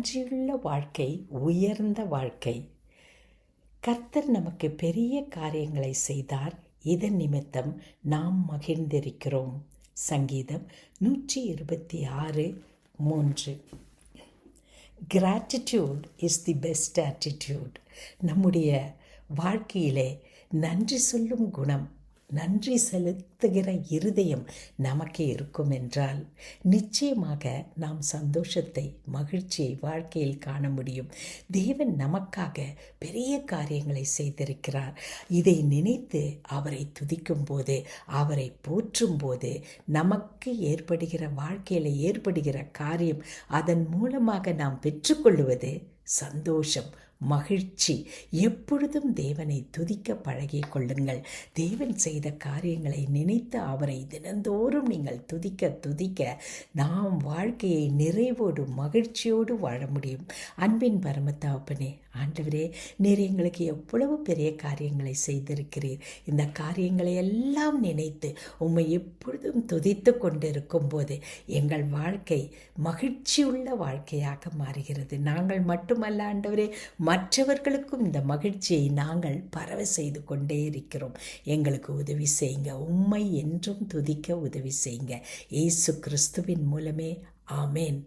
நன்றியுள்ள வாழ்க்கை உயர்ந்த வாழ்க்கை. கர்த்தர் நமக்கு பெரிய காரியங்களை செய்தார். இதன் நிமித்தம் நாம் மகிழ்ந்திருக்கிறோம். சங்கீதம் 126:3. Gratitude is the best attitude. நம்முடைய வாழ்க்கையிலே நன்றி சொல்லும் குணம், நன்றி செலுத்துகிற இருதயம் நமக்கு இருக்கும் என்றால் நிச்சயமாக நாம் சந்தோஷத்தை, மகிழ்ச்சியை வாழ்க்கையில் காண முடியும். தேவன் நமக்காக பெரிய காரியங்களை செய்திருக்கிறார். இதை நினைத்து அவரை துதிக்கும் போது, அவரை போற்றும் போது நமக்கு ஏற்படுகிற வாழ்க்கையில் ஏற்படுகிற காரியம், அதன் மூலமாக நாம் பெற்றுக்கொள்வது சந்தோஷம், மகிழ்ச்சி. எப்பொழுதும் தேவனை துதிக்க பழகிக் கொள்ளுங்கள். தேவன் செய்த காரியங்களை நினைத்து அவரை தினந்தோறும் நீங்கள் துதிக்க துதிக்க நாம் வாழ்க்கையை நிறைவோடு மகிழ்ச்சியோடு வாழ முடியும். அன்பின் பரமதகப்பனே, ஆண்டவரே, நீர் எங்களுக்கு எவ்வளவு பெரிய காரியங்களை செய்திருக்கிறீர். இந்த காரியங்களை எல்லாம் நினைத்து உம்மை எப்பொழுதும் துதித்து கொண்டிருக்கும் போது எங்கள் வாழ்க்கை மகிழ்ச்சியுள்ள வாழ்க்கையாக மாறுகிறது. நாங்கள் மட்டுமல்ல ஆண்டவரே, மற்றவர்களுக்கும் இந்த மகிழ்ச்சியை நாங்கள் பரவ செய்து கொண்டே இருக்கிறோம். எங்களுக்கு உதவி செய்யுங்க. உம்மை என்றும் துதிக்க உதவி செய்யுங்க. இயேசு கிறிஸ்துவின் மூலமே ஆமேன்.